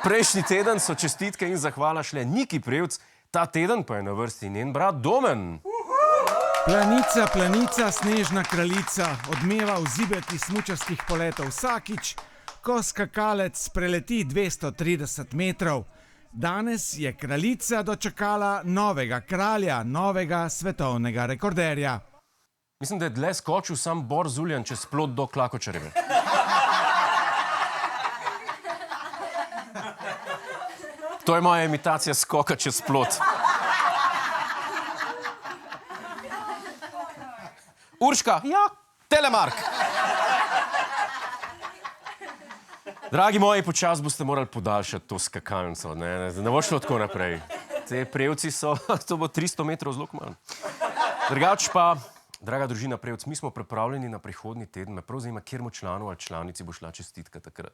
Prejšnji teden so čestitke in zahvala šle Niki Prevc, ta teden pa je na vrsti njen brat Domen. Planica, planica, snežna kraljica, odmeva v zibeti smučarskih poletov vsakič, ko skakalec preleti 230 metrov. Danes je kraljica dočakala novega kralja, novega svetovnega rekorderja. Mislim, da je dlje skočil sam Bor Zuljan čez plot do Klakočarjeve. To je moja imitacija skoka čez plot. Urška, ja, Telemark. Dragi moji, počas boste morali podaljšati to skakalnico, ne bo šlo tako naprej. Te Prevci so, to bo 300 metrov zelo malo. Drugač pa, draga družina Prevc, mi smo pripravljeni na prihodnji teden, me prav zanima, kjermu članu ali članici bo šla čestitka takrat.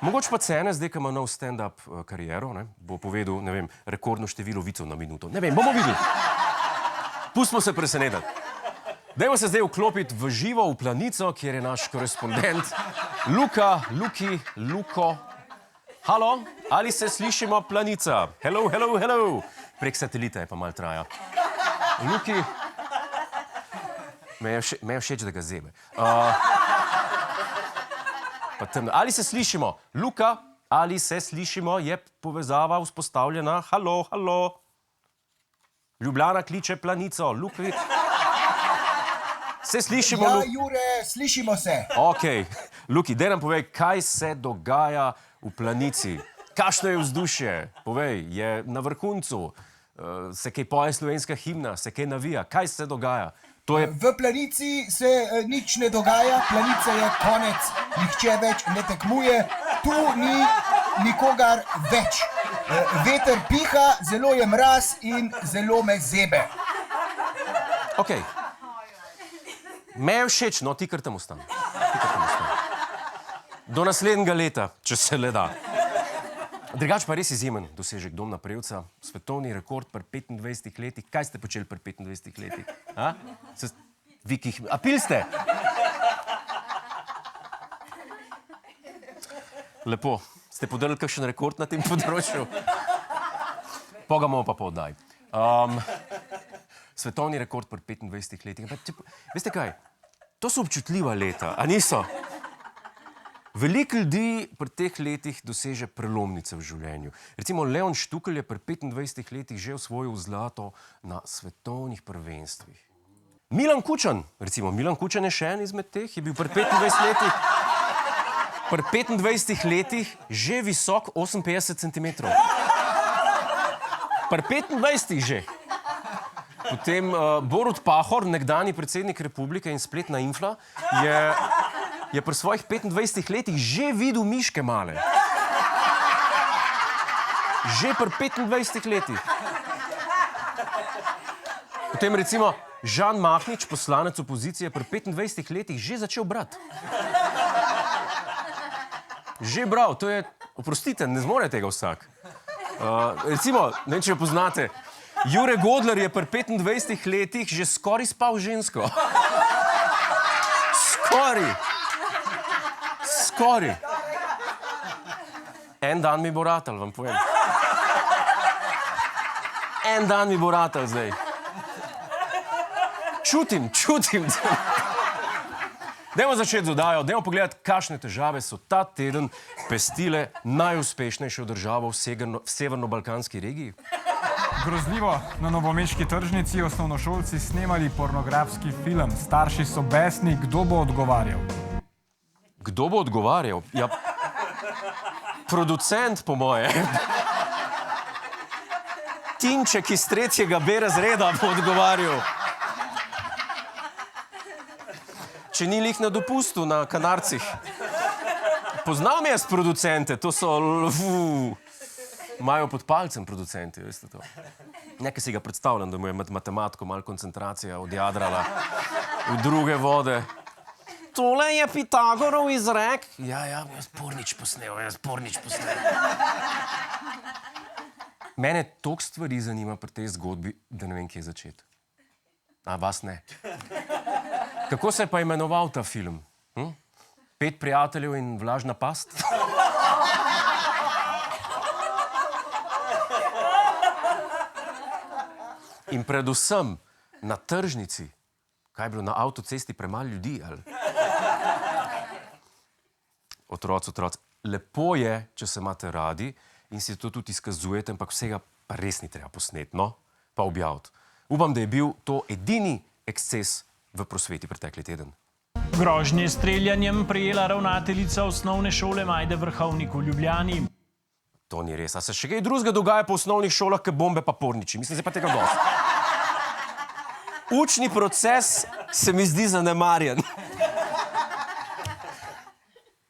Mogoče pa Cene, zdaj, ki ima nov stand-up kariero, bo povedal, ne vem, rekordno število vicev na minuto. Ne vem, bomo videli. Pustimo se presenetiti. Dajmo se zdaj vklopiti v živo v Planico, kjer je naš korespondent Luko. Halo, ali se slišimo, Planica? Hello, hello, hello. Prek satelita je pa malo traja. Luki, me je všeč, da ga zebe. Ali se slišimo? Luka, ali se slišimo? Je povezava vzpostavljena? Halo, halo. Ljubljana kliče Planico. Luki. Se slišimo? Ja, Jure, slišimo se. Ok. Luki, daj nam povej, kaj se dogaja v Planici. Kakšno je vzdušje? Povej, je na vrhuncu? Se kaj poje slovenska himna? Se kaj navija? Kaj se dogaja? V Planici se nič ne dogaja, Planica je konec, nihče več ne tekmuje, tu ni nikogar več. Veter piha, zelo je mraz in zelo me zebe. Ok. Me je všeč, no ti kar tam ostane. Do naslednjega leta, če se le da. Drugač pa res izjemen dosežek Domna Prevca, svetovni rekord pri 25 letih. Kaj ste počeli pri 25 letih? A pil ste? Lepo. Ste podarili kakšen rekord na tem področju? Poga bomo pa podaj. Svetovni rekord pri 25 letih. Veste kaj? To so občutljiva leta, a niso? Veliko ljudi pri teh letih doseže prelomnice v življenju. Recimo Leon Štukelj je pri 25 letih že osvojil zlato na svetovnih prvenstvih. Milan Kučan, recimo, Milan Kučan je še en izmed teh, je bil pri 25 letih že visok 58 centimetrov. Pri 25 že. Potem Borut Pahor, nekdanji predsednik republike in spletna infla, je pri svojih 25 letih že videl miške male. Že pri 25 letih. Potem recimo Žan Mahnič, poslanec opozicije, pri 25 letih že začel brati. Že bral, to je, oprostite, ne zmore tega vsak. Recimo, ne vem, če jo poznate, Jure Godler je pri 25 letih že skoraj spal žensko. Skoraj. En dan mi bo ratal, vam povem. En dan mi bo ratal zdaj. Čutim. Dajmo začeti z oddajo, dajmo pogledati, kakšne težave so ta teden pestile najuspešnejšo državo v severno-balkanski regiji. Grozljivo, na novomeški tržnici osnovnošolci snemali pornografski film. Starši so besni, kdo bo odgovarjal? Kdo bo odgovarjal? Ja, producent, po moje. Tinček iz 3. B razreda bo odgovarjal. Če ni lih na dopustu na Kanarcih. Poznam jaz producente, to so... Imajo pod palcem producenti, veste to. Nekaj si ga predstavljam, da mu je matematiko malo koncentracija odjadrala v druge vode. Tole je Pitagorov izrek. Ja, jaz pornič posnel. Mene toliko stvari zanima pri tej zgodbi, da ne vem, kje začeti. A vas ne? Kako se je pa imenoval ta film? 5 prijateljev in vlažna past? In predvsem na tržnici, kaj je bilo na avtocesti premalo ljudi, ali? Otroci, lepo je, če se imate radi in si to tudi izkazujete, ampak vsega pa res ni treba posneti, no, pa objaviti. Upam, da je bil to edini eksces v prosveti pretekli teden. Grožnje s streljanjem prejela ravnateljica osnovne šole Majde Vrhovnik v Ljubljani. To ni res. A se še kaj drugega dogaja po osnovnih šolah, kot bombe pa porniči? Mislim, da je pa tega dosti. Učni proces se mi zdi zanemarjen.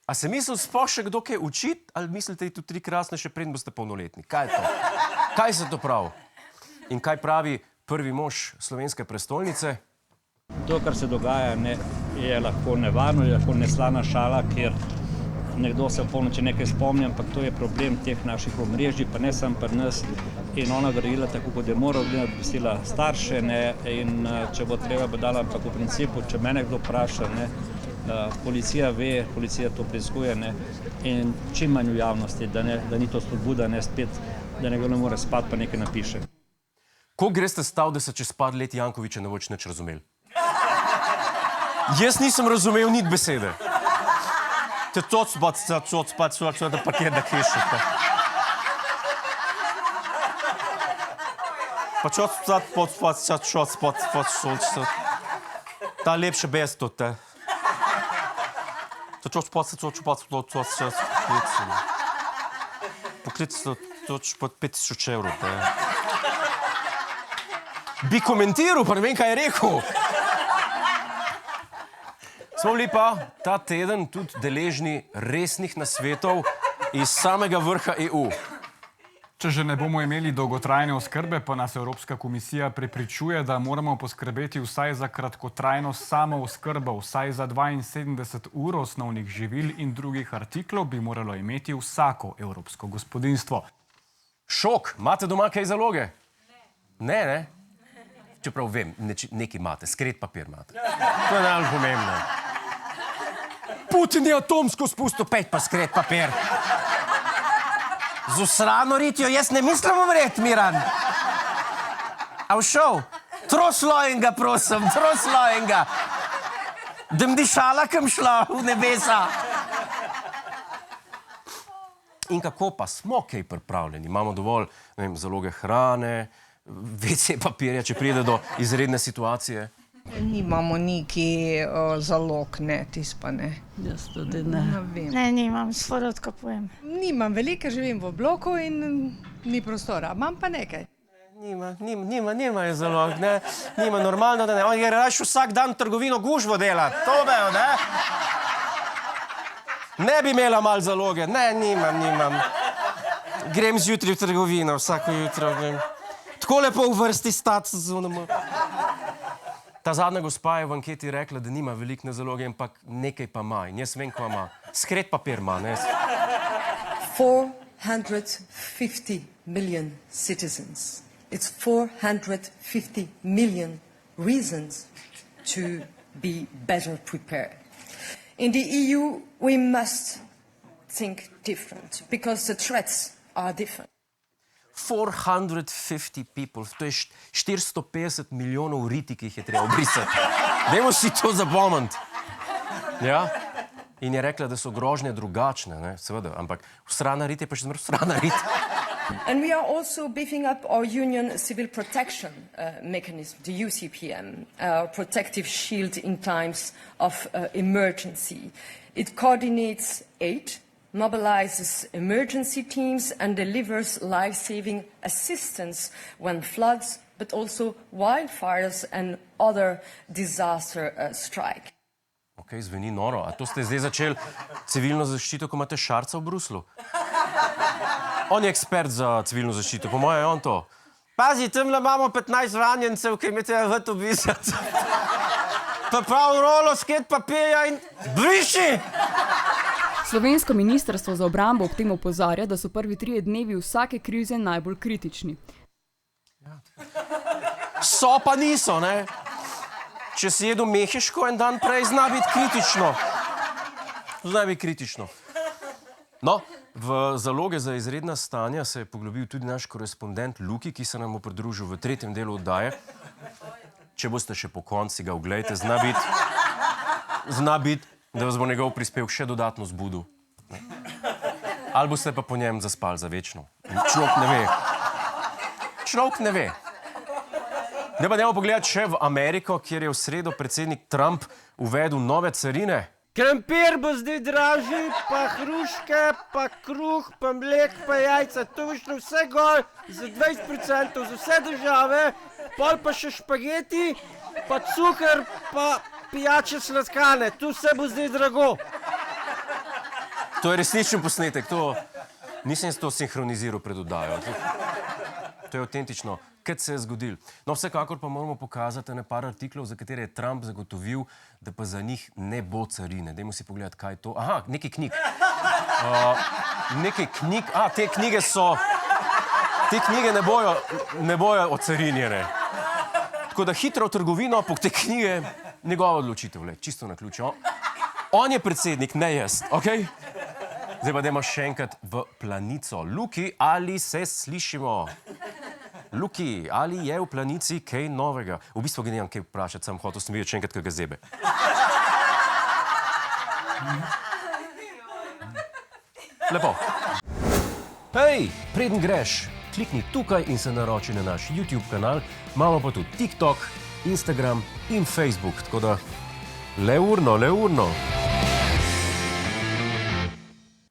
A se misli sploh še kdo kaj učiti, ali mislite, da je tu 3 krasne, še preden boste polnoletni? Kaj je to? Kaj se to pravi? In kaj pravi prvi mož slovenske prestolnice? To, kar se dogaja, je lahko nevarno, je lahko neslana šala, ker nekdo se v polnoči nekaj spomni, ampak to je problem teh naših omrežij, pa ne samo pri nas. In ona verjela tako, kot je moral, obvestila starše, in če bo treba, bo dala, ampak v principu, če mene kdo vpraša, policija ve, policija to preiskuje, in čim manj v javnosti, da ni to spodbuda, spet, da nekdo ne more spati, pa nekaj napiše. Koliko greste stav, da se čez par let Jankovića ne boš nič razumel? Jaz nisem razumel niti besede. Te da paket da kišite. Pa ta lepše bez to te. Poklic to pod 5000 evrov. Bi komentiral, pa ne vem, kaj je rekel. Smo bili pa ta teden tudi deležni resnih nasvetov iz samega vrha EU. Če že ne bomo imeli dolgotrajne oskrbe, pa nas Evropska komisija prepričuje, da moramo poskrbeti vsaj za kratkotrajno samooskrbo, vsaj za 72 ur osnovnih živil in drugih artiklov bi moralo imeti vsako evropsko gospodinjstvo. Šok, imate doma kaj zaloge? Ne. Čeprav vem, nekaj imate, skret papir imate. To je najbolj pomembno. Putin je atomsko spustil, pejt pa skret papir. Z usrano ritjo jaz ne mislim umreti, Miran. A všel? Troslojenga, prosim, troslojenga. Da mi dišala, kam šla v nebesa. In kako pa smo kaj pripravljeni? Imamo dovolj, ne vem, zaloge hrane, WC papirja, če pride do izredne situacije? Nimamo neki zalog, ne, tis pa ne. Jaz tudi ne. Ne, nimam, skoraj odkapujem. Nimam veliko, živim v bloku in ni prostora, imam pa nekaj. Nima zalog, ne. Nima normalno, da ne. On je raš vsak dan trgovino gužvo dela. To bejo, ne. Ne bi imela mal zaloge. Ne, nimam. Grem zjutraj v trgovino, vsako jutro. Tako lepo v vrsti stati z onemu. Ta zadnja gospa je v anketi rekla, da nima veliko zaloge, ampak nekaj pa ima. In jaz vem, kva ima. Skret papir ima, ne? 450 million citizens. It's 450 million reasons to be better prepared. In the EU, we must think different, because the threats are different. 450 people, to je 450 milijonov riti, ki jih je treba obrisati. Dajmo si to zapomniti. Ja? In je rekla, da so grožnje drugačne, ne? Seveda, ampak usrana rit je pa še zmer usrana rit. And we are also beefing up our Union Civil Protection Mechanism, the UCPM, our protective shield in times of emergency. It coordinates aid, mobilizes emergency teams and delivers life-saving assistance when floods, but also wildfires and other disaster strike. Ok, zveni noro. A to ste zdaj začeli civilno zaščito, ko imate Šarca v Bruslu? On je ekspert za civilno zaščito, po moje je on to. Pazi, tamle imamo 15 ranjencev, ki mi treba vrt obvisati. Pa prav rolo, sket papirja in briši! Slovensko ministrstvo za obrambo ob tem opozarja, da so prvi 3 dnevi vsake krize najbolj kritični. So pa niso, ne? Če si jedu mehiško en dan prej, zna biti kritično. Zna biti kritično. No, V zaloge za izredna stanja se je poglobil tudi naš korespondent Luki, ki se nam bo pridružil v tretjem delu oddaje. Če boste še po konci ga oglejte, zna biti, da vas bo njegov prispevek še dodatno zbudil. Ali boste pa po njem zaspali za večno. Človek ne ve. Človek ne ve. Ne pa dajmo pogledati še v Ameriko, kjer je v sredo predsednik Trump uvedel nove carine. Krompir bo zdaj dražji, pa hruške, pa kruh, pa mlek, pa jajca. To bo šlo vse gor za 20% za vse države, pol pa še špageti, pa cukor, pa pijače sladkane. Tu vse bo zdaj drago. To je resničen posnetek, nisem to sinhroniziral pred oddajo. To je avtentično, kaj se je zgodilo. No, vsekakor pa moramo pokazati par artiklov, za katere je Trump zagotovil, da pa za njih ne bo carine. Dajmo si pogledati, kaj je to. Aha, nekaj knjig. Te knjige so... Te knjige ne bojo ocarinjene. Tako da hitro v trgovino, po te knjige, njegova odločitev, čisto na ključ. On je predsednik, ne jaz, okej? Zdaj pa dajmo še enkrat v Planico. Luki, ali se slišimo? Luki, ali je v Planici kaj novega? V bistvu ga nimam kaj vprašati, sam hotel sem videti še enkrat, kaj ga zebe. Lepo. Hej, preden greš, klikni tukaj in se naroči na naš YouTube kanal. Imamo pa tudi TikTok, Instagram in Facebook, tako da le urno.